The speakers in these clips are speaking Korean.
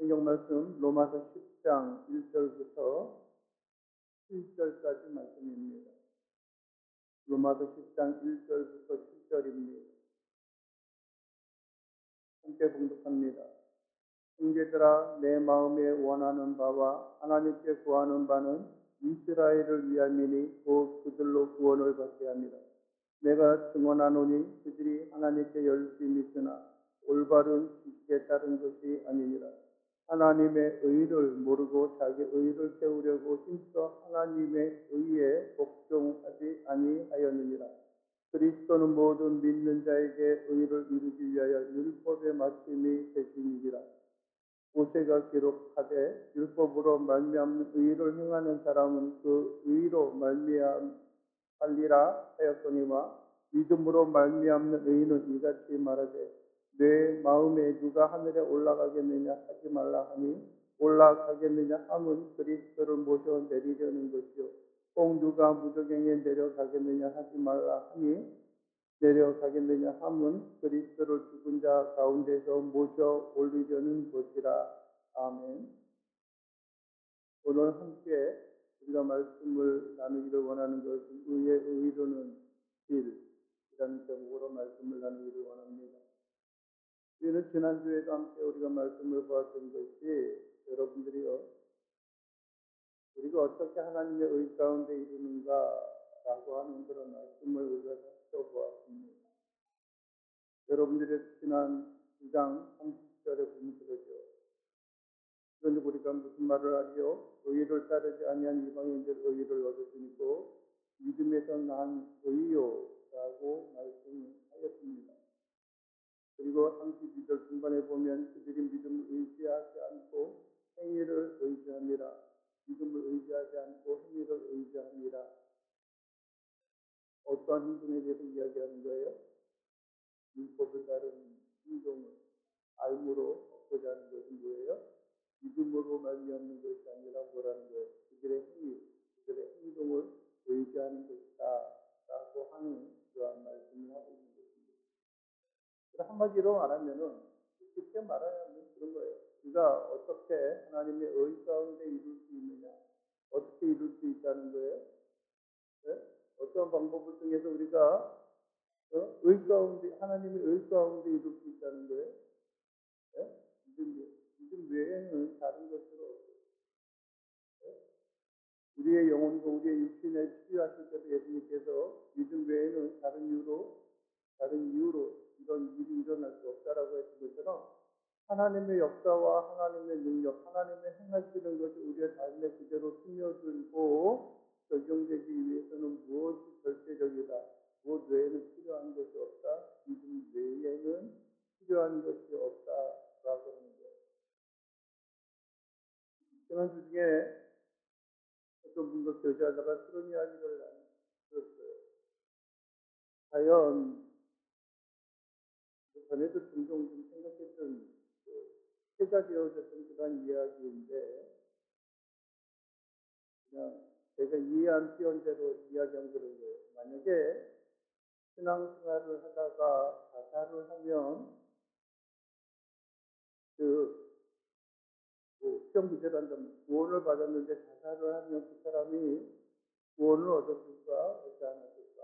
성경 말씀 로마서 10장 1절부터 7절까지 말씀입니다. 로마서 10장 1절부터 7절입니다. 함께 봉독합니다. 형제들아, 내 마음에 원하는 바와 하나님께 구하는 바는 이스라엘을 위함이니 곧 그들로 구원을 받게 합니다. 내가 증언하노니 그들이 하나님께 열심히 있으나 올바른 지식에 따른 것이 아니니라. 하나님의 의를 모르고 자기 의를 세우려고 힘써 하나님의 의에 복종하지 아니하였느니라. 그리스도는 모든 믿는 자에게 의를 이루기 위하여 율법의 마침이 되심이니라. 모세가 기록하되 율법으로 말미암는 의를 행하는 사람은 그 의로 말미암으리라 하였거니와 믿음으로 말미암는 의는 이같이 말하되 내 마음에 누가 하늘에 올라가겠느냐 하지 말라 하니 올라가겠느냐 함은 그리스도를 모셔 내리려는 것이요 꼭 누가 무저갱에 내려가겠느냐 하지 말라 하니 내려가겠느냐 함은 그리스도를 죽은 자 가운데서 모셔 올리려는 것이라. 아멘. 오늘 함께 우리가 말씀을 나누기를 원하는 것은 의의 의로는 길이라는 제목으로 말씀을 나누기를 원합니다. 우리는 지난주에도 함께 우리가 말씀을 보았던 것이 여러분들이요, 우리가 어떻게 하나님의 의 가운데 이루는가라고 하는 그런 말씀을 우리가 살펴보았습니다. 여러분들의 지난 9장 30절에 보면 그러죠. 그런데 우리가 무슨 말을 하리요? 의를 따르지 아니한 이방인들 의를 얻으시고 믿음에서 난 의요라고 말씀하였습니다. 그리고 32절 중반에 보면 그들이 믿음을 의지하지 않고 행위를 의지합니다. 믿음을 의지하지 않고 행위를 의지합니다. 어떠한 행동에 대해서 이야기하는 거예요? 율법을 따르는 행동을 알므로 얻고자 하는 것은 뭐예요? 믿음으로 말미암는 것이 아니라 뭐라는 거예요? 그들의 행위, 그들의 행동을 의지하는 것이다 라고 하는 그러한 말씀을 하고 있는 것입니다. 한마디로 말하면은 쉽게 말하면 그런 거예요. 우리가 어떻게 하나님의 의 가운데 이룰 수 있느냐, 어떻게 이룰 수 있다는 거예요. 네? 어떤 방법을 통해서 우리가 의 가운데, 하나님의 의 가운데 이룰 수 있다는 거예요. 네? 믿음 외에는 다른 것으로 없어요. 네? 우리의 영혼과 우리의 육신에 치유하실 때도 예수님께서 믿음 외에는 다른 이유로 이런 일이 일어날 수 없다라고 했던 것처럼 하나님의 역사와 하나님의 능력, 하나님의 행하시는 것이 우리의 삶에 그대로 스며들고 적용되기 위해서는 무엇이 절대적이다. 무엇 외에는 필요한 것이 없다. 믿음 외에는 필요한 것이 없다라고 하는 거예요. 지난주 중에 어떤 분과 교제하다가 그런 이야기를 들었어요. 과연 전에도 종종 좀 생각했던 해가 되어졌던 그런 이야기인데 그냥 제가 이해한 표현대로 이야기한 그런 거예요. 만약에 신앙생활을 하다가 자살을 하면 시험 문제를 한다면 구원을 받았는데 자살을 하면 그 사람이 구원을 얻었을까 얻지 않았을까,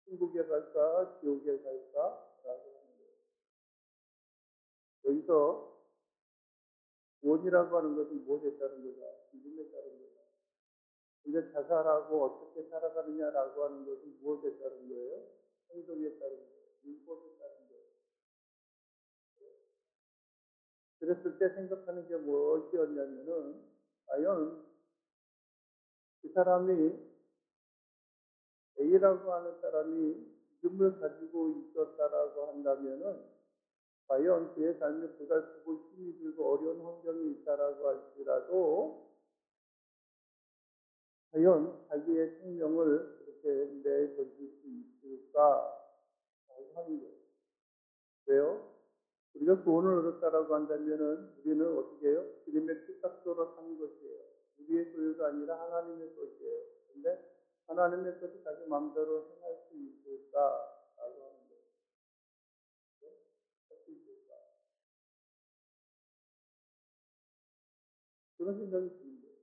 천국에 갈까 지옥에 갈까 라고 하는 거예요. 여기서 구원이라고 하는 것은 무엇에 따른 거다? 믿음에 따른 거다. 근데 자살하고 어떻게 살아가느냐라고 하는 것은 무엇에 따른 거예요? 행동에 따른 거예요. 율법에 따른 거예요. 그랬을 때 생각하는 게 무엇이었냐면은 과연 그 사람이 A라고 하는 사람이 믿음을 가지고 있었다라고 한다면은 과연 그의 삶에 고달프고 힘이 들고 어려운 환경이 있다라고 할지라도 과연 자기의 생명을 그렇게 내던질 수 있을까라고 하는 거예요. 왜요? 우리가 구원을 얻었다라고 한다면은 우리는 어떻게 해요? 주님의 뜻대로 사는 것이에요. 우리의 소유가 아니라 하나님의 것이에요. 근데 하나님의 것이 자기 마음대로 행할 수 있을까라고 하는 거예요. 할 수 있을까? 그런 생각이 드는 거예요.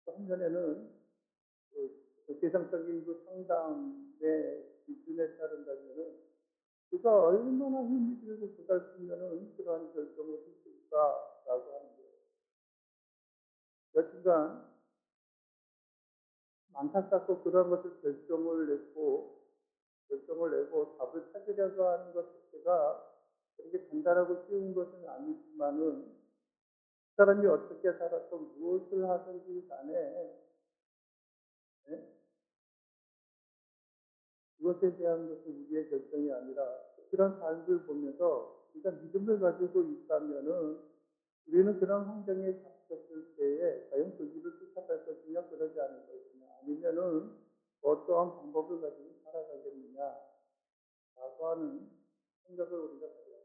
또 한편에는 그 세상적인 그 상담의 기준에 따른다면은 그가 얼마나 힘이 들고 고달프면은 그러한 결정을 했을까라고 하는 거예요. 여튼간 안타깝고 그런 것을 결정을 내고 답을 찾으려고 하는 것 자체가 그렇게 간단하고 쉬운 것은 아니지만은 그 사람이 어떻게 살아서 무엇을 하든지 간에 예? 그것에 대한 것은 우리의 결정이 아니라 그런 삶을 보면서 우리가 믿음을 가지고 있다면은 우리는 그런 환경에 잡혔을 때에 과연 그 길을 쫓아갈 것이냐 그러지 않을 것이냐 아니면은 어떠한 방법을 가지고 살아가겠느냐라고 하는 생각을 우리가 가져야 돼요.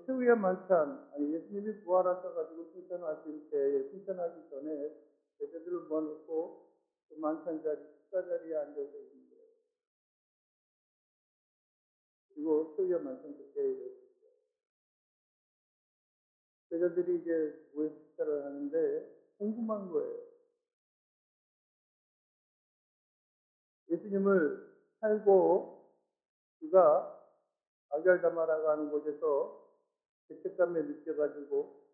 최후의 만찬, 아니 예수님이 부활하셔가지고 승천하실 때 승천하기 전에 제자들을 모아놓고 그 만찬 자리, 식사 자리에 앉아서 있는 거예요. 그리고 최후의 만찬 그때에 이르렀어요. 제자들이 이제 모여 식사를 하는데 궁금한 거예요. 예수님을 살고 그가 아겔다마라고 하는 곳에서 죄책감에 느껴가지고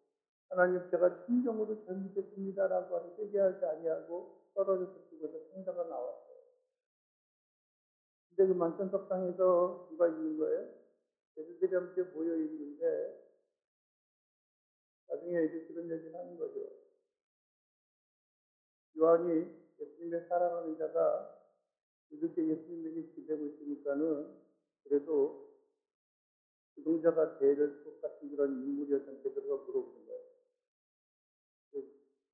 하나님 제가 진정으로 잘못했습니다라고 하는 회개하지 아니하고 떨어져서 죽어서 생사가 나왔어요. 근데 그 만찬석상에서 누가 있는 거예요? 제자들이 함께 모여 있는데 나중에 이제 그런 얘기를 하는 거죠. 요한이 예수님의 사랑하는 자가 이렇게 예수님에게 기대고 있으니까는 그래도 주동자가 될 것 같은 그런 인물이었던 베드로가 물어보는 거예요.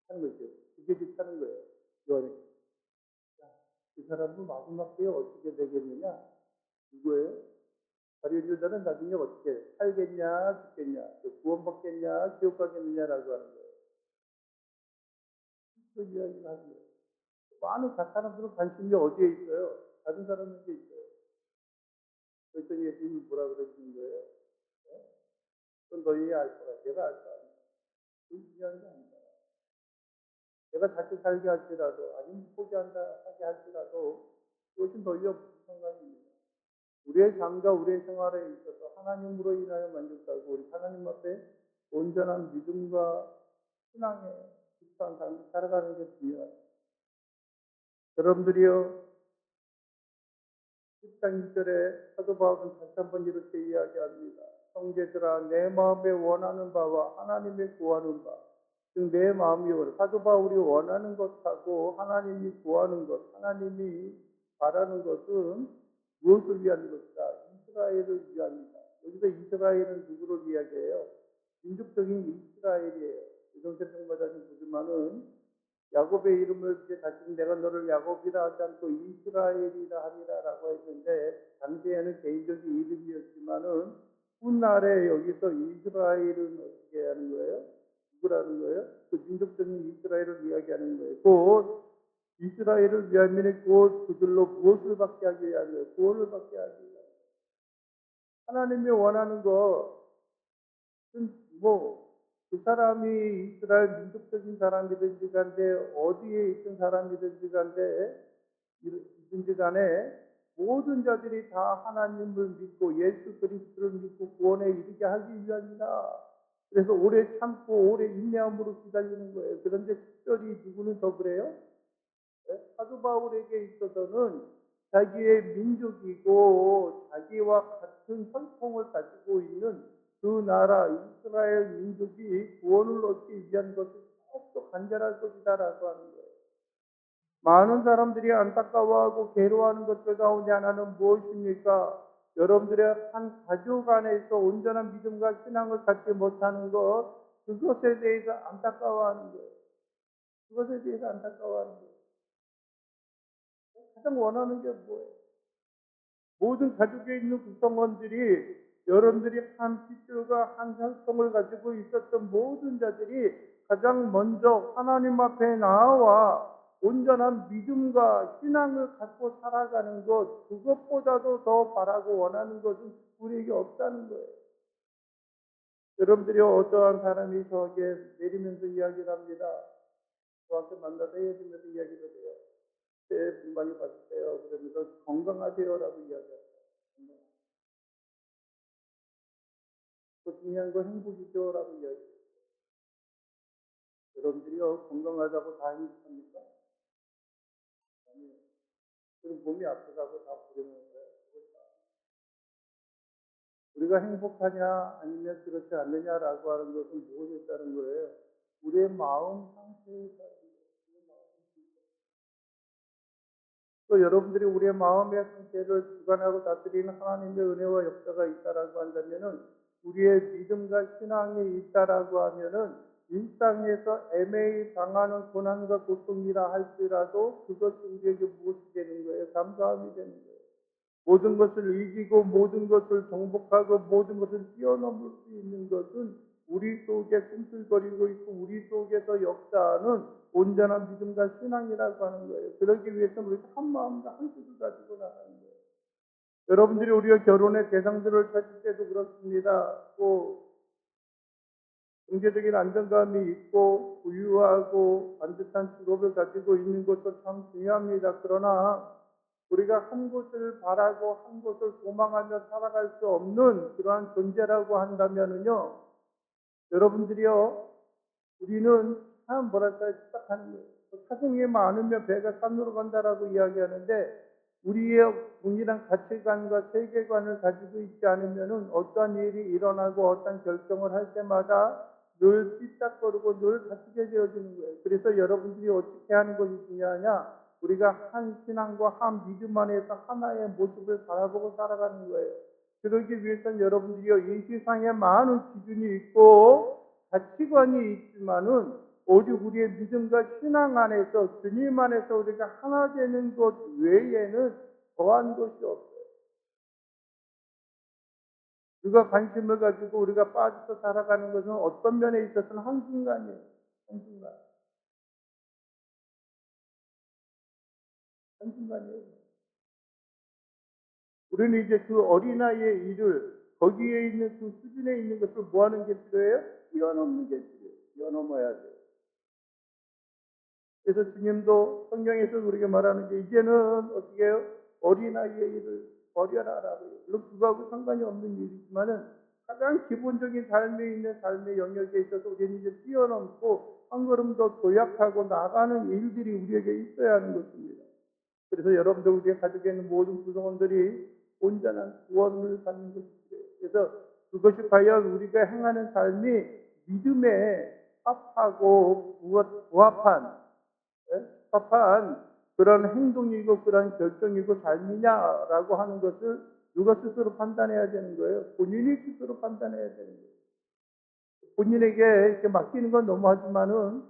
하는 거죠. 그게 하는 거예요. 요한이. 이 사람은 마지막 때에 어떻게 되겠느냐? 누구예요? 가룟 유다는 나중에 어떻게 살겠냐, 죽겠냐, 구원받겠냐, 지옥 가겠느냐라고 하는 거예요. 그 이야기를 하는 거예요. 많은 사람들은 관심이 어디에 있어요? 다른 사람에게 있어요. 그랬더니 예수님이 뭐라 그러시는 거예요? 네? 그건 너희 알 거야. 내가 알 거 아니야. 그게 중요한 게 아니다. 내가 다시 살게 할지라도, 아니면 포기한다 하게 할지라도, 그것은 너희와 무슨 상관입니다. 우리의 삶과 우리의 생활에 있어서 하나님으로 인하여 만족하고, 우리 하나님 앞에 온전한 믿음과 신앙에 기초한 삶을 살아가는 게 중요해요. 여러분들이요, 10장 1절에 사도 바울은 다시 한번 이렇게 이야기합니다. 형제들아, 내 마음에 원하는 바와 하나님의 구하는 바, 즉 내 마음이 원하는, 사도 바울이 원하는 것하고 하나님이 구하는 것, 하나님이 바라는 것은 무엇을 위한 것이다? 이스라엘을 위합니다. 여기서 이스라엘은 누구를 이야기해요? 민족적인 이스라엘이에요. 이동철 평마다는 보지만은 야곱의 이름을 이제 다시 내가 너를 야곱이라 하지 않고 이스라엘이라 하리라라고 했는데 당시에는 개인적인 이름이었지만은 훗날에 여기서 이스라엘은 어떻게 하는 거예요? 누구라는 거예요? 그 민족적인 이스라엘을 이야기하는 거예요. 곧 이스라엘을 위하면 곧 그들로 무엇을 받게 하기 위한 거예요? 구원을 받게 하기 위한 거예요. 하나님이 원하는 것은 그 사람이 이스라엘 민족적인 사람이든지 간에 어디에 있던 사람이든지 간에 모든 자들이 다 하나님을 믿고 예수 그리스도를 믿고 구원에 이르게 하기 위함이다. 그래서 오래 참고 오래 인내함으로 기다리는 거예요. 그런데 특별히 누구는 더 그래요? 사도 바울에게 있어서는 자기의 민족이고 자기와 같은 혈통을 가지고 있는 그 나라 이스라엘 민족이 구원을 얻기 위한 것이 더욱더 간절할 것이다라고 하는 거예요. 많은 사람들이 안타까워하고 괴로워하는 것들 가운데 하나는 무엇입니까? 여러분들의 한 가족 안에서 온전한 믿음과 신앙을 갖지 못하는 것, 그것에 대해서 안타까워하는 거예요. 그것에 대해서 안타까워하는 거예요. 가장 원하는 게 뭐예요? 모든 가족에 있는 구성원들이 여러분들이 한 핏줄과 한 혈통을 가지고 있었던 모든 자들이 가장 먼저 하나님 앞에 나와 온전한 믿음과 신앙을 갖고 살아가는 것, 그것보다도 더 바라고 원하는 것은 우리에게 없다는 거예요. 여러분들이 어떠한 사람이 저에게 내리면서 이야기를 합니다. 저한테 만나서 헤어지면서 이야기를 해요. 새해 복 많이 받으세요. 그러면서 건강하세요라고 이야기합니다. 그 중요한 건 행복이죠라고 이야기해요. 여러분들이요, 건강하다고 다 행복합니까? 아니요. 그럼 몸이 아프다고 다 부르는 거예요. 우리가 행복하냐 아니면 그렇지 않느냐라고 하는 것은 무엇에 따른 거예요? 우리의 마음 상태에 따른 거예요. 또 여러분들이 우리의 마음의 상태를 주관하고 다스리는 하나님의 은혜와 역사가 있다라고 한다면은, 우리의 믿음과 신앙이 있다라고 하면은 일상에서 애매히 당하는 고난과 고통이라 할지라도 그것이 우리에게 무엇이 되는 거예요? 감사함이 되는 거예요. 모든 것을 이기고 모든 것을 정복하고 모든 것을 뛰어넘을 수 있는 것은 우리 속에 꿈틀거리고 있고 우리 속에서 역사하는 온전한 믿음과 신앙이라고 하는 거예요. 그러기 위해서는 우리가 한 마음과 한 뜻을 가지고 나가는 거예요. 여러분들이 우리가 결혼의 대상들을 찾을 때도 그렇습니다. 또 경제적인 안정감이 있고 부유하고 반듯한 직업을 가지고 있는 것도 참 중요합니다. 그러나 우리가 한 곳을 바라고 한 곳을 도망하며 살아갈 수 없는 그러한 존재라고 한다면은요, 여러분들이요, 우리는 참 뭐랄까 착각하는 거예요. 사공이 많으면 배가 산으로 간다라고 이야기하는데, 우리의 동일한 가치관과 세계관을 가지고 있지 않으면은 어떠한 일이 일어나고 어떠한 결정을 할 때마다 늘 삐딱거리고 늘 다치게 되어지는 거예요. 그래서 여러분들이 어떻게 하는 것이 중요하냐? 우리가 한 신앙과 한 믿음 안에서 하나의 모습을 바라보고 살아가는 거예요. 그러기 위해서는 여러분들이요, 이 세상에 많은 기준이 있고 가치관이 있지만은 오직 우리의 믿음과 신앙 안에서 주님 안에서 우리가 하나 되는 것 외에는 더한 것이 없어요. 우리가 관심을 가지고 우리가 빠져서 살아가는 것은 어떤 면에 있어서는 한순간이에요. 한순간. 한순간이에요. 우리는 이제 그 어린아이의 일을 거기에 있는 그 수준에 있는 것을 뭐 하는 게 필요해요? 뛰어넘는 게 필요해요. 뛰어넘어야 돼요. 그래서 주님도 성경에서 우리에게 말하는 게 이제는 어떻게 해요? 어린아이의 일을 버려라라고 해요. 물론 그거하고 상관이 없는 일이지만은 가장 기본적인 삶에 있는 삶의 영역에 있어서 우리는 이제 뛰어넘고 한 걸음 더 도약하고 나가는 일들이 우리에게 있어야 하는 것입니다. 그래서 여러분들 우리의 가족에 있는 모든 구성원들이 온전한 구원을 받는 것이 필요해요. 그래서 그것이 과연 우리가 행하는 삶이 믿음에 합하고 부합한 합한 그런 행동이고 그런 결정이고 삶이냐라고 하는 것을 누가 스스로 판단해야 되는 거예요. 본인이 스스로 판단해야 되는 거예요. 본인에게 이렇게 맡기는 건 너무하지만은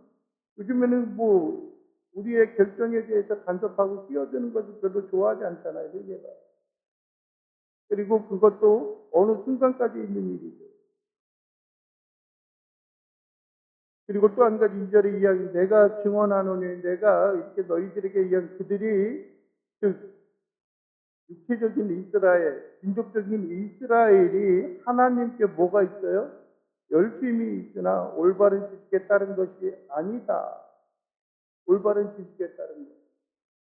요즘에는 뭐 우리의 결정에 대해서 간섭하고 끼어드는 것을 별로 좋아하지 않잖아요, 세계가. 그리고 그것도 어느 순간까지 있는 일이죠. 그리고 또 한 가지 2절의 이야기, 내가 증언하노니, 내가 이렇게 너희들에게 이야기, 그들이 즉 육체적인 이스라엘, 민족적인 이스라엘이 하나님께 뭐가 있어요? 열심이 있으나 올바른 지식에 따른 것이 아니다. 올바른 지식에 따른 것.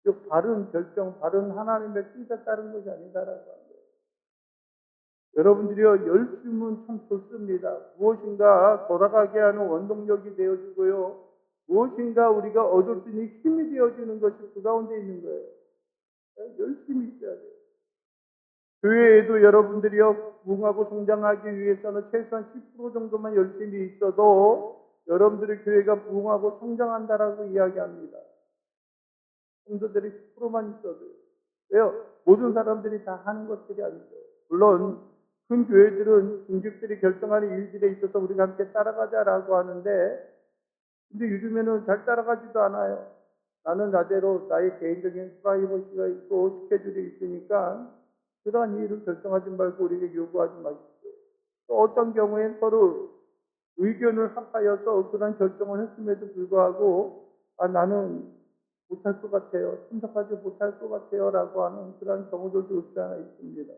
즉 바른 결정, 바른 하나님의 뜻에 따른 것이 아니다라고 하는 거예요. 여러분들이요, 열심은 참 좋습니다. 무엇인가 돌아가게 하는 원동력이 되어주고요. 무엇인가 우리가 얻을 수 있는 힘이 되어주는 것이 그 가운데 있는 거예요. 열심히 있어야 돼요. 교회에도 여러분들이요, 부흥하고 성장하기 위해서는 최소한 10% 정도만 열심히 있어도 여러분들의 교회가 부흥하고 성장한다라고 이야기합니다. 성도들이 10%만 있어도요. 왜요? 모든 사람들이 다 하는 것들이 아니죠. 물론 큰 교회들은 중직들이 결정하는 일들에 있어서 우리가 함께 따라가자라고 하는데, 근데 요즘에는 잘 따라가지도 않아요. 나는 나대로 나의 개인적인 프라이버시가 있고 스케줄이 있으니까 그러한 일을 결정하지 말고 우리에게 요구하지 마십시오. 또 어떤 경우엔 서로 의견을 합하여서 그런 결정을 했음에도 불구하고 나는 못할 것 같아요. 참석하지 못할 것 같아요. 라고 하는 그런 경우들도 없지 않아 있습니다.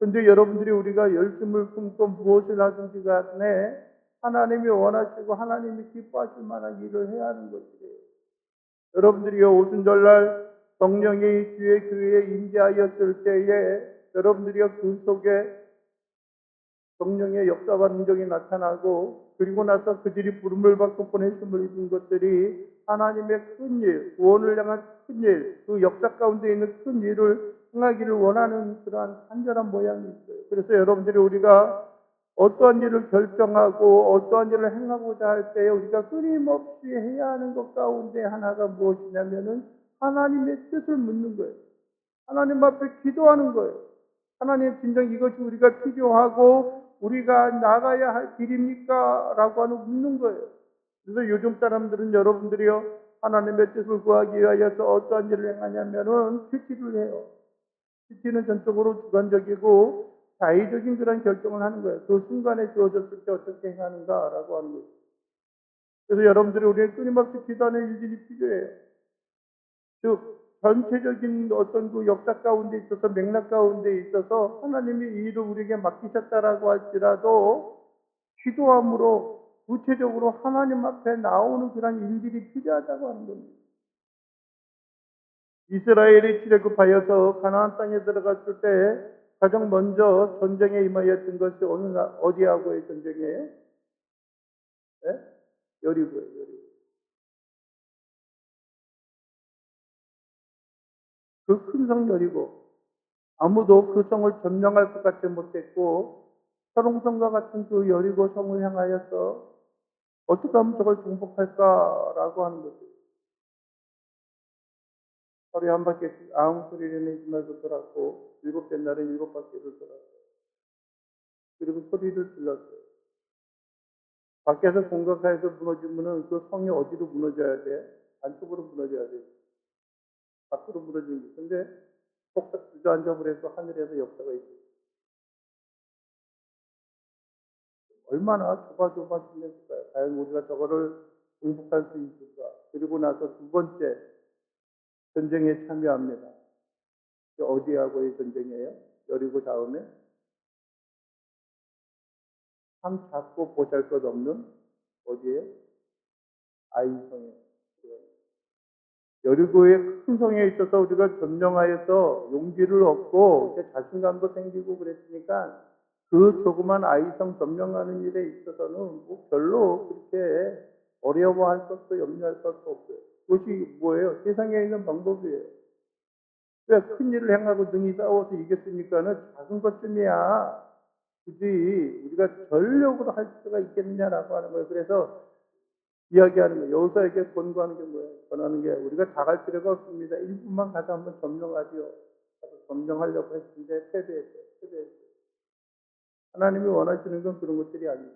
근데 여러분들이 우리가 열심을 품고 무엇을 하든지 간에 하나님이 원하시고 하나님이 기뻐하실 만한 일을 해야 하는 것이래요. 여러분들이 오순절날 성령이 주의 교회에 임재하였을 때에 여러분들이 그 속에 성령의 역사와 능력이 나타나고 그리고 나서 그들이 부름을 받고 보내심을 입은 것들이 하나님의 큰 일, 구원을 향한 큰 일, 그 역사 가운데 있는 큰 일을 행하기를 원하는 그러한 간절한 모양이 있어요. 그래서 여러분들이 우리가 어떠한 일을 결정하고 어떠한 일을 행하고자 할 때 우리가 끊임없이 해야 하는 것 가운데 하나가 무엇이냐면은 하나님의 뜻을 묻는 거예요. 하나님 앞에 기도하는 거예요. 하나님 진정 이것이 우리가 필요하고 우리가 나가야 할 길입니까? 라고 하는 묻는 거예요. 그래서 요즘 사람들은 여러분들이요 하나님의 뜻을 구하기 위하여서 어떠한 일을 행하냐면은 큐티를 해요. 큐티는 전적으로 주관적이고 자의적인 그런 결정을 하는 거예요. 그 순간에 주어졌을 때 어떻게 행하는가라고 하는 거예요. 그래서 여러분들이 우리는 끊임없이 기도하는 일들이 필요해요. 즉 전체적인 어떤 그 역사 가운데 있어서 맥락 가운데 있어서 하나님이 이 일을 우리에게 맡기셨다라고 할지라도 기도함으로 구체적으로 하나님 앞에 나오는 그런 일들이 필요하다고 하는 겁니다. 이스라엘이 출애굽하여서 가나안 땅에 들어갔을 때 가장 먼저 전쟁에 임하였던 것이 어디하고의 전쟁이에요? 네? 여리고예요. 여리고. 그 큰 성 여리고 아무도 그 성을 점령할 것 같지 못했고 설홍성과 같은 그 여리고 성을 향하여서 어떻게 하면 저걸 정복할까라고 하는 거죠. 하루에 한 바퀴씩 아무 소리를 내지 말고 돌았고 7째 날은 7바퀴를 돌았어요. 그리고 소리를 질렀어요. 밖에서 공격해서 무너지면은 그 성이 어디로 무너져야 돼? 안쪽으로 무너져야 돼. 밖으로 무너지는 게. 근데 폭삭 주저앉아 버려서 하늘에서 역사가 있어요. 얼마나 좁아질까요? 과연 우리가 저거를 공복할 수 있을까? 그리고 나서 두 번째 전쟁에 참여합니다. 어디하고의 전쟁이에요? 여리고 다음에 참 작고 보잘것없는 어디에요? 아이성에. 여리고의 큰 성에 있어서 우리가 점령하여서 용기를 얻고 자신감도 생기고 그랬으니까 그 조그만 아이성 점령하는 일에 있어서는 뭐 별로 그렇게 어려워할 것도 염려할 것도 없어요. 그것이 뭐예요? 세상에 있는 방법이에요. 왜 큰 일을 행하고 능히 싸워서 이겼으니까는 작은 것쯤이야 굳이 우리가 전력으로 할 수가 있겠느냐라고 하는 거예요. 그래서 이야기하는 거예요. 여호수아에게 권고하는 게 뭐예요? 권하는 게 우리가 다 갈 필요가 없습니다. 일부만 가서 한번 점령하지요. 점령하려고 했는데 패배했어요. 하나님이 원하시는 건 그런 것들이 아니죠.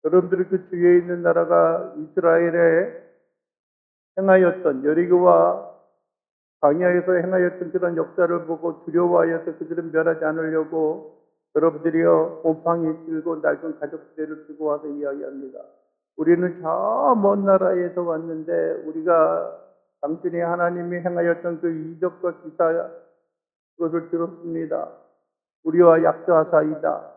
여러분들이 그 주위에 있는 나라가 이스라엘에 행하였던 여리고와 광야에서 행하였던 그런 역사를 보고 두려워하여서 그들은 멸하지 않으려고 여러분들이요 곰팡이 들고 낡은 가족들을 들고 와서 이야기합니다. 우리는 저 먼 나라에서 왔는데 우리가 당신이 하나님이 행하였던 그 이적과 기사 그것을 들었습니다. 우리와 약속하사이다.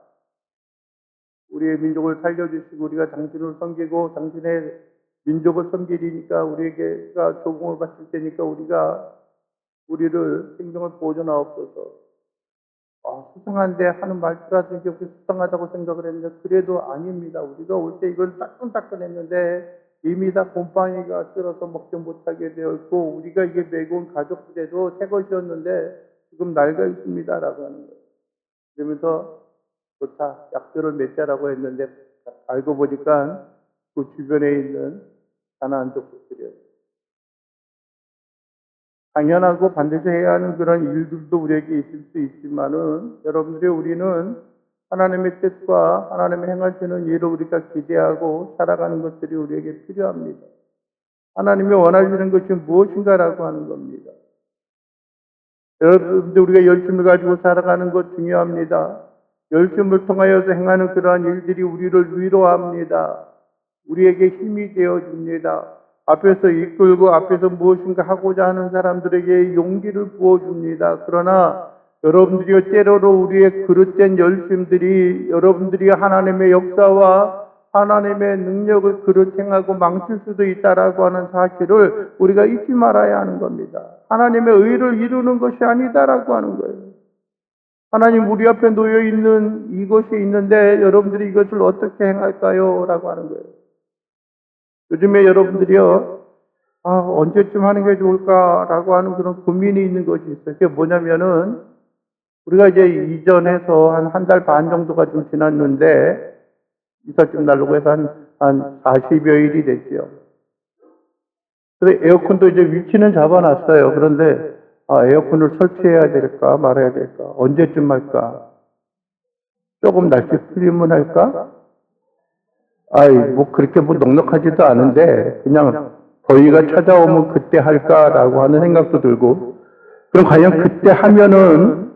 우리의 민족을 살려주시고 우리가 당신을 섬기고 당신의 민족을 섬기리니까 우리에게가 조공을 바칠 테니까 우리를 생명을 보존하옵소서. 수상한데 하는 말투라든지 혹시 수상하다고 생각을 했는데 그래도 아닙니다. 우리가 올 때 이걸 따끈따끈했는데 이미 다 곰팡이가 쓸어서 먹지 못하게 되어 있고 우리가 이게 메고 온 가족들에도 새 것이었는데 지금 낡아 있습니다. 라고 하는 거예요. 그러면서 좋다. 약조를 맺자라고 했는데 알고 보니까 그 주변에 있는 가나안 족속들이었어요. 당연하고 반드시 해야 하는 그런 일들도 우리에게 있을 수 있지만은 우리는 하나님의 뜻과 하나님의 행하시는 일을 우리가 기대하고 살아가는 것들이 우리에게 필요합니다. 하나님이 원하시는 것이 무엇인가라고 하는 겁니다. 여러분들 우리가 열심을 가지고 살아가는 것 중요합니다. 열심을 통하여서 행하는 그러한 일들이 우리를 위로합니다. 우리에게 힘이 되어줍니다. 앞에서 이끌고 앞에서 무엇인가 하고자 하는 사람들에게 용기를 부어줍니다. 그러나 여러분들이 때로로 우리의 그릇된 열심들이 여러분들이 하나님의 역사와 하나님의 능력을 그릇 행하고 망칠 수도 있다라고 하는 사실을 우리가 잊지 말아야 하는 겁니다. 하나님의 의를 이루는 것이 아니다라고 하는 거예요. 하나님 우리 앞에 놓여 있는 이것이 있는데 여러분들이 이것을 어떻게 행할까요? 라고 하는 거예요. 요즘에 여러분들이요, 언제쯤 하는 게 좋을까라고 하는 그런 고민이 있는 것이 있어요. 그게 뭐냐면은, 우리가 이제 이전해서 한 달 반 정도가 좀 지났는데, 이삿짐 날라고 해서 한 40여일이 됐죠. 그래서 에어컨도 이제 위치는 잡아놨어요. 그런데, 에어컨을 설치해야 될까, 말아야 될까, 언제쯤 할까, 조금 날씨 풀리면 할까? 그렇게 넉넉하지도 않은데, 그냥 더위가 찾아오면 그때 할까라고 하는 생각도 들고, 그럼 과연 그때 하면은,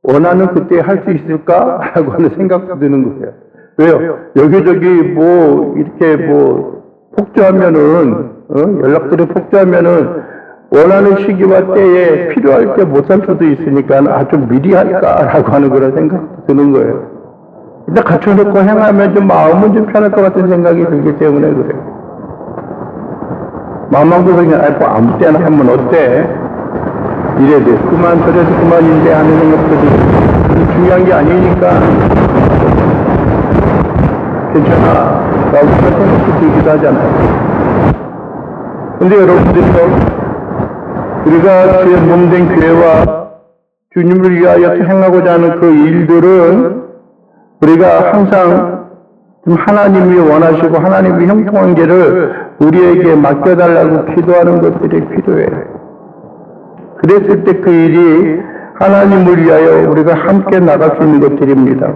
원하는 그때 할 수 있을까라고 하는 생각도 드는 거예요. 왜요? 여기저기 이렇게 폭주하면은, 연락들이 폭주하면은, 원하는 시기와 때에 필요할 때 못 할 수도 있으니까, 좀 미리 할까라고 하는 그런 생각도 드는 거예요. 일단 갖춰놓고 행하면 좀 마음은 좀 편할 것 같은 생각이 들기 때문에 그래요. 마음만도 그냥 아무 때나 하면 어때? 이래야 돼. 저래서 그만인데 하는 생각들이 중요한 게 아니니까 괜찮아 라고 생각이 들기도 하잖아요. 근데 여러분들도 우리가 주의 몸된 교회와 주님을 위하여 행하고자 하는 그 일들은 우리가 항상 하나님이 원하시고 하나님의 형통관계를 우리에게 맡겨달라고 기도하는 것들이 필요해요. 그랬을 때 그 일이 하나님을 위하여 우리가 함께 나갈 수 있는 것들입니다.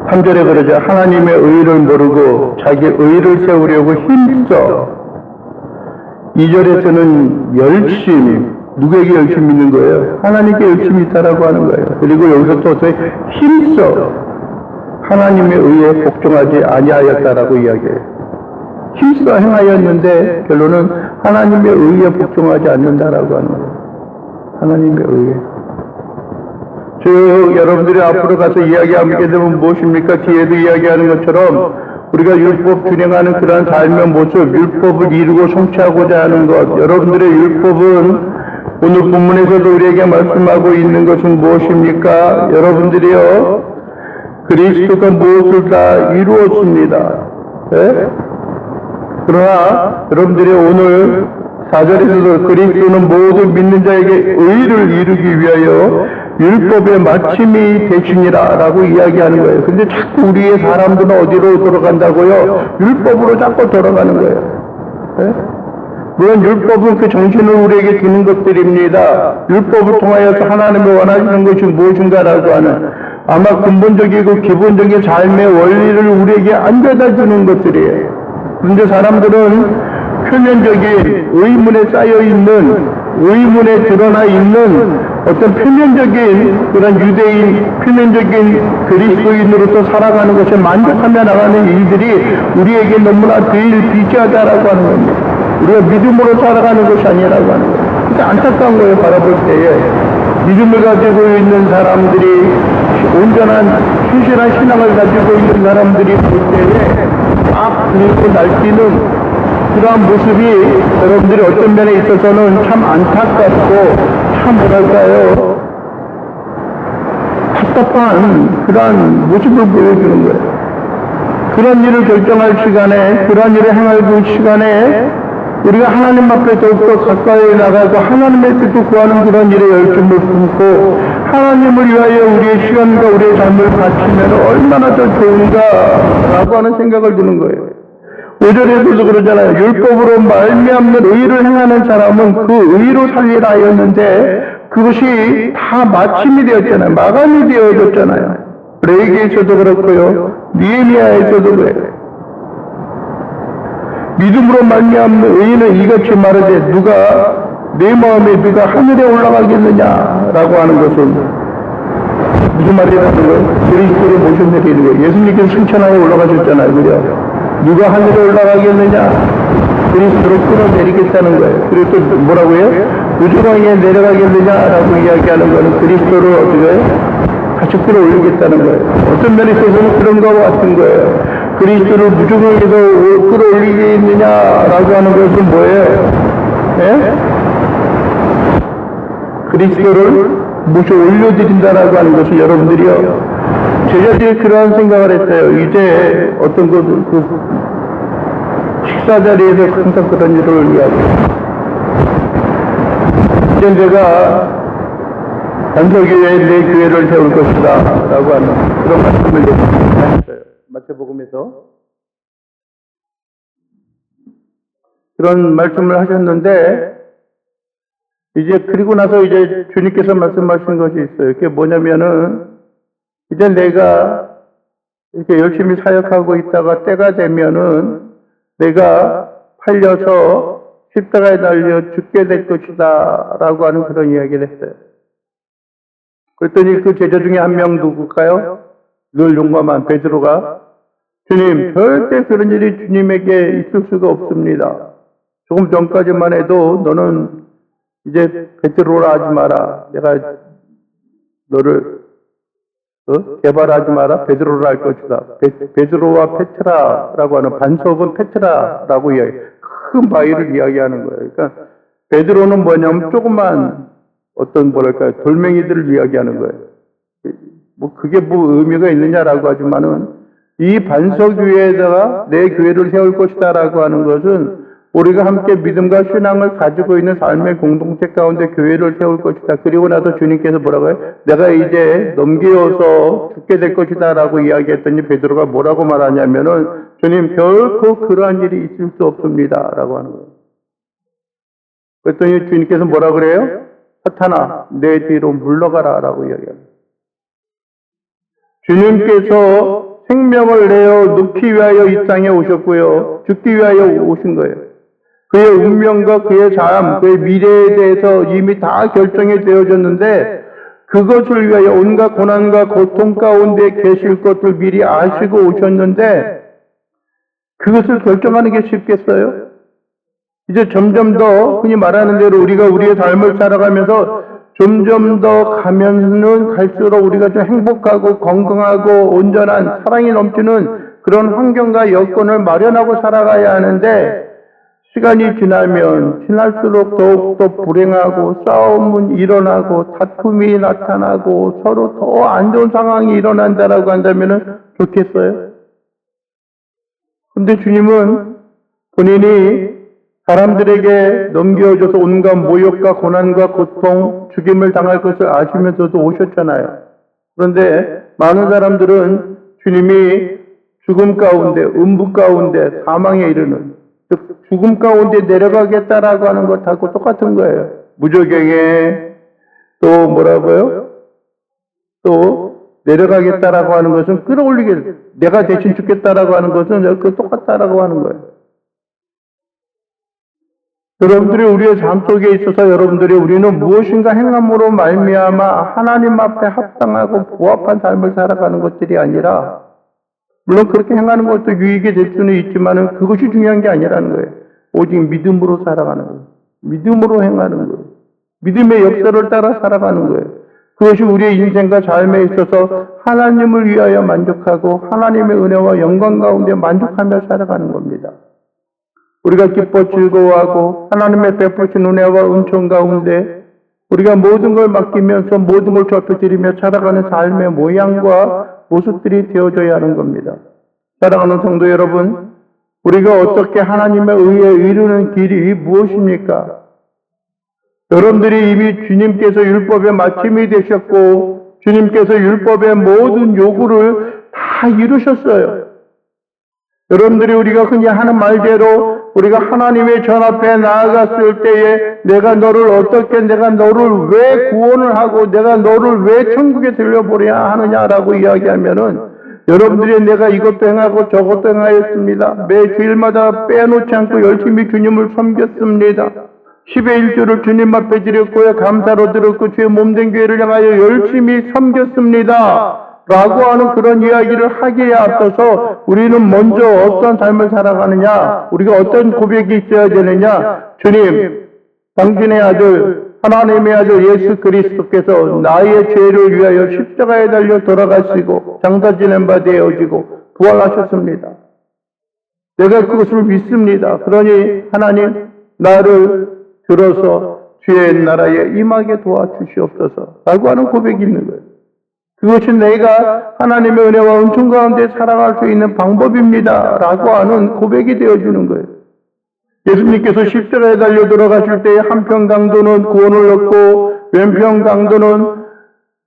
삼 절에 그러죠. 하나님의 의를 모르고 자기 의를 세우려고 힘써. 2절에서는 열심, 누구에게 열심히 있는 거예요? 하나님께 열심히 있다라고 하는 거예요. 그리고 여기서 또 힘써 하나님의 의에 복종하지 아니하였다라고 이야기해요. 힘써 행하였는데 결론은 하나님의 의에 복종하지 않는다라고 하는 거예요. 하나님의 의에. 여러분들이 앞으로 가서 이야기하게 되면 무엇입니까? 뒤에도 이야기하는 것처럼 우리가 율법 준행하는 그러한 삶의 모습, 율법을 이루고 성취하고자 하는 것, 여러분들의 율법은 오늘 본문에서도 우리에게 말씀하고 있는 것은 무엇입니까? 여러분들이요, 그리스도가 무엇을 다 이루었습니다. 네? 그러나 여러분들이 오늘 4절에서도 그리스도는 모든 믿는 자에게 의를 이루기 위하여 율법의 마침이 되시니라 라고 이야기하는 거예요. 근데 자꾸 우리의 사람들은 어디로 돌아간다고요? 율법으로 자꾸 돌아가는 거예요. 네? 물론 율법은 그 정신을 우리에게 주는 것들입니다. 율법을 통하여서 하나님이 원하시는 것이 무엇인가라고 하는 아마 근본적이고 기본적인 삶의 원리를 우리에게 안겨다 주는 것들이에요. 그런데 사람들은 표면적인 의문에 쌓여있는, 의문에 드러나 있는 어떤 표면적인 그런 유대인, 표면적인 그리스도인으로서 살아가는 것에 만족하며 나가는 일들이 우리에게 너무나 늘 비지하다라고 하는 겁니다. 우리가 믿음으로 살아가는 것이 아니라고 하는 거예요. 진짜 안타까운 거예요. 바라볼 때에 믿음을 가지고 있는 사람들이, 온전한 신실한 신앙을 가지고 있는 사람들이 볼 때에 막 그리고 날뛰는 그러한 모습이 여러분들이 어떤 면에 있어서는 참 안타깝고 참 뭐랄까요, 답답한 그러한 모습을 보여주는 거예요. 그런 일을 결정할 시간에, 그런 일을 행할 그 시간에 우리가 하나님 앞에 더욱더 가까이 나가고 하나님의 뜻을 구하는 그런 일에 열심을 품고 하나님을 위하여 우리의 시간과 우리의 삶을 바치면 얼마나 더 좋은가라고 하는 생각을 드는 거예요. 5절에서도 그러잖아요. 율법으로 말미암는 의를 행하는 사람은 그 의로 살리라 하였는데 그것이 다 마침이 되었잖아요. 마감이 되어졌잖아요. 레위기에서도 그렇고요. 느헤미야에서도 그래요. 믿음으로 말미암는 의인은 이같이 말하되 누가 내 마음에 누가 하늘에 올라가겠느냐라고 하는 것은 무슨 말이라는 거예요? 그리스도를 모셔 내리는 거예요. 예수님께서 승천하에 올라가셨잖아요. 그죠? 누가 하늘에 올라가겠느냐? 그리스도를 끌어내리겠다는 거예요. 그리고 또 뭐라고요? 우주강에 내려가겠느냐라고 이야기하는 거는 그리스도를 어떻게 해요? 같이 끌어올리겠다는 거예요. 어떤 면에 있어서는 그런 거와 같은 거예요. 그리스도를 무중에서 끌어올리겠느냐라고 하는 것은 뭐예요? 예? 그리스도를 모셔 올려드린다라고 하는 것을 여러분들이요. 제자들이 그러한 생각을 했어요. 이제 어떤 그 식사 자리에서 항상 그런 일을 이야기해요. 이제 내가 반석위에 내 교회를 세울 것이다 라고 하는 그런 말씀을 했어요. 마태복음에서 그런 말씀을 하셨는데, 이제 그리고 나서 이제 주님께서 말씀하신 것이 있어요. 그게 뭐냐면은 이제 내가 이렇게 열심히 사역하고 있다가 때가 되면은 내가 팔려서 십자가에 달려 죽게 될 것이다 라고 하는 그런 이야기를 했어요. 그랬더니 그 제자 중에 한 명 누굴까요? 늘 용감한 베드로가 주님, 절대 그런 일이 주님에게 있을 수가 없습니다. 조금 전까지만 해도 너는 이제 베드로라 하지 마라. 내가 너를 개발하지 마라. 베드로라 할 것이다. 베드로와 페트라라고 하는 반석은 페트라라고 이야기. 큰 바위를 이야기하는 거예요. 그러니까 베드로는 뭐냐면 조그만 어떤 뭐랄까요 돌멩이들을 이야기하는 거예요. 뭐 그게 뭐 의미가 있느냐라고 하지만은 이 반석 위에다가 내 교회를 세울 것이다라고 하는 것은 우리가 함께 믿음과 신앙을 가지고 있는 삶의 공동체 가운데 교회를 세울 것이다. 그리고 나서 주님께서 뭐라고 해요? 내가 이제 넘겨서 죽게 될 것이다 라고 이야기했더니 베드로가 뭐라고 말하냐면은 주님 결코 그러한 일이 있을 수 없습니다 라고 하는 거예요. 그랬더니 주님께서 뭐라 그래요? 사탄아 내 뒤로 물러가라 라고 이야기합니다. 주님께서 생명을 내어 놓기 위하여 이 땅에 오셨고요. 죽기 위하여 오신 거예요. 그의 운명과 그의 삶, 그의 미래에 대해서 이미 다 결정이 되어졌는데 그것을 위하여 온갖 고난과 고통 가운데 계실 것을 미리 아시고 오셨는데 그것을 결정하는 게 쉽겠어요? 이제 점점 더 흔히 말하는 대로 우리가 우리의 삶을 살아가면서 점점 더 가면은 갈수록 우리가 좀 행복하고 건강하고 온전한 사랑이 넘치는 그런 환경과 여건을 마련하고 살아가야 하는데 시간이 지나면 지날수록 더욱더 불행하고 싸움은 일어나고 다툼이 나타나고 서로 더 안 좋은 상황이 일어난다라고 한다면 좋겠어요? 근데 주님은 본인이 사람들에게 넘겨줘서 온갖 모욕과 고난과 고통, 죽임을 당할 것을 아시면서도 오셨잖아요. 그런데 많은 사람들은 주님이 죽음 가운데, 음부 가운데, 사망에 이르는 죽음 가운데 내려가겠다라고 하는 것하고 똑같은 거예요. 무저경에 또 뭐라고요? 또 내려가겠다라고 하는 것은 끌어올리게 내가 대신 죽겠다라고 하는 것은 그 똑같다라고 하는 거예요. 여러분들이 우리의 삶 속에 있어서 여러분들이 우리는 무엇인가 행함으로 말미암아 하나님 앞에 합당하고 부합한 삶을 살아가는 것들이 아니라 물론 그렇게 행하는 것도 유익이 될 수는 있지만 그것이 중요한 게 아니라는 거예요. 오직 믿음으로 살아가는 거예요. 믿음으로 행하는 거예요. 믿음의 역사를 따라 살아가는 거예요. 그것이 우리의 인생과 삶에 있어서 하나님을 위하여 만족하고 하나님의 은혜와 영광 가운데 만족하며 살아가는 겁니다. 우리가 기뻐 즐거워하고 하나님의 베푸신 은혜와 은총 가운데 우리가 모든 걸 맡기면서 모든 걸 좁혀드리며 살아가는 삶의 모양과 모습들이 되어져야 하는 겁니다. 사랑하는 성도 여러분, 우리가 어떻게 하나님의 의에 이르는 길이 무엇입니까? 여러분들이 이미 주님께서 율법의 마침이 되셨고 주님께서 율법의 모든 요구를 다 이루셨어요. 여러분들이 우리가 흔히 하는 말대로 우리가 하나님의 전 앞에 나아갔을 때에 내가 너를 어떻게 내가 너를 왜 구원을 하고 내가 너를 왜 천국에 들려보내야 하느냐라고 이야기하면은 여러분들이 내가 이것도 행하고 저것도 행하였습니다. 매 주일마다 빼놓지 않고 열심히 주님을 섬겼습니다. 10의 1조를 주님 앞에 드렸고요. 감사로 드렸고 주의 몸된 교회를 향하여 열심히 섬겼습니다. 라고 하는 그런 이야기를 하기에 앞서서 우리는 먼저 어떤 삶을 살아가느냐, 우리가 어떤 고백이 있어야 되느냐. 주님, 당신의 아들, 하나님의 아들 예수 그리스도께서 나의 죄를 위하여 십자가에 달려 돌아가시고 장사 지낸 바 되어지고 부활하셨습니다. 내가 그것을 믿습니다. 그러니 하나님 나를 들어서 주의 나라에 임하게 도와주시옵소서 라고 하는 고백이 있는 거예요. 그것이 내가 하나님의 은혜와 은총 가운데 살아갈 수 있는 방법입니다 라고 하는 고백이 되어주는 거예요. 예수님께서 십자가에 달려 돌아가실 때 한편 강도는 구원을 얻고 왼편 강도는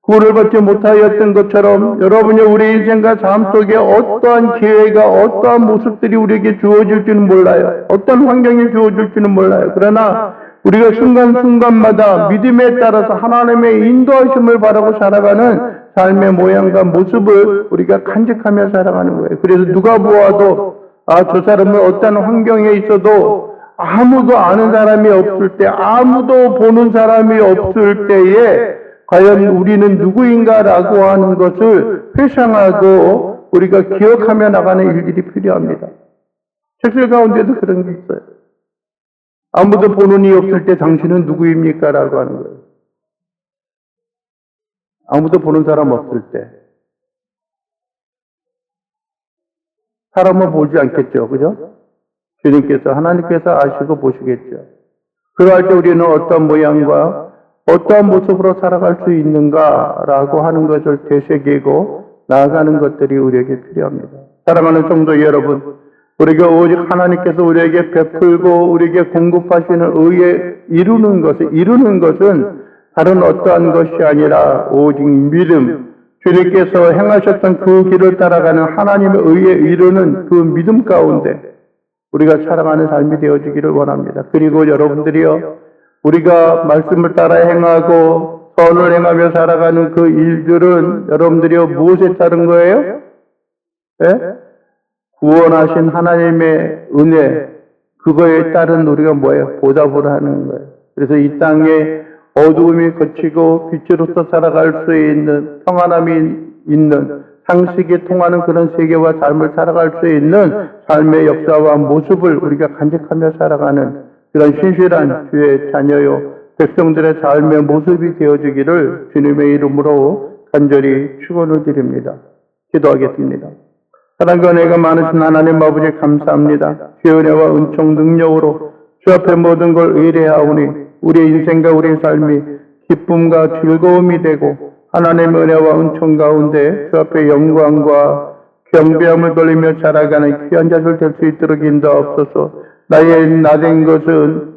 구원을 받지 못하였던 것처럼 여러분이 우리 인생과 삶 속에 어떠한 기회가 어떠한 모습들이 우리에게 주어질지는 몰라요. 어떤 환경이 주어질지는 몰라요. 그러나 우리가 순간순간마다 믿음에 따라서 하나님의 인도하심을 바라고 살아가는 삶의 모양과 모습을 우리가 간직하며 살아가는 거예요. 그래서 누가 보아도 저 사람은 어떤 환경에 있어도 아무도 아는 사람이 없을 때, 아무도 보는 사람이 없을 때에 과연 우리는 누구인가라고 하는 것을 회상하고 우리가 기억하며 나가는 일들이 필요합니다. 책들 가운데도 그런 게 있어요. 아무도 보는 이 없을 때 당신은 누구입니까? 라고 하는 거예요. 아무도 보는 사람 없을 때. 사람은 보지 않겠죠. 그죠? 주님께서, 하나님께서 아시고 보시겠죠. 그럴 때 우리는 어떤 모양과 어떤 모습으로 살아갈 수 있는가라고 하는 것을 되새기고 나아가는 것들이 우리에게 필요합니다. 사랑하는 성도 여러분, 우리가 오직 하나님께서 우리에게 베풀고 우리에게 공급하시는 의에 이루는 것은 다른 어떠한 것이 아니라 오직 믿음, 주님께서 행하셨던 그 길을 따라가는 하나님의 의에 이루는 그 믿음 가운데 우리가 살아가는 삶이 되어지기를 원합니다. 그리고 여러분들이요, 우리가 말씀을 따라 행하고 선을 행하며 살아가는 그 일들은 여러분들이요, 무엇에 따른 거예요? 네? 구원하신 하나님의 은혜, 그거에 따른 우리가 뭐예요? 보답을 하는 거예요. 그래서 이 땅에 어두움이 거치고 빛으로서 살아갈 수 있는, 평안함이 있는, 상식이 통하는 그런 세계와 삶을 살아갈 수 있는 삶의 역사와 모습을 우리가 간직하며 살아가는 그런 신실한 주의 자녀요, 백성들의 삶의 모습이 되어지기를 주님의 이름으로 간절히 축원을 드립니다. 기도하겠습니다. 사랑과 은혜가 많으신 하나님 아버지 감사합니다. 주의 은혜와 은총 능력으로 주 앞에 모든 걸 의뢰하오니 우리의 인생과 우리의 삶이 기쁨과 즐거움이 되고 하나님의 은혜와 은총 가운데 주 앞에 영광과 경배함을 돌리며 살아가는 귀한 자들 될 수 있도록 인도하옵소서. 나의 나된 것은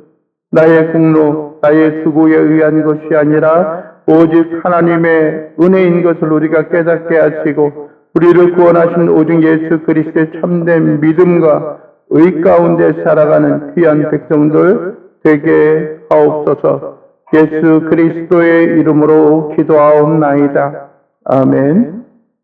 나의 공로, 나의 수고에 의한 것이 아니라 오직 하나님의 은혜인 것을 우리가 깨닫게 하시고 우리를 구원하신 오직 예수 그리스도의 참된 믿음과 의 가운데 살아가는 귀한 백성들 되게 하옵소서. 예수 그리스도의 이름으로 기도하옵나이다. 아멘.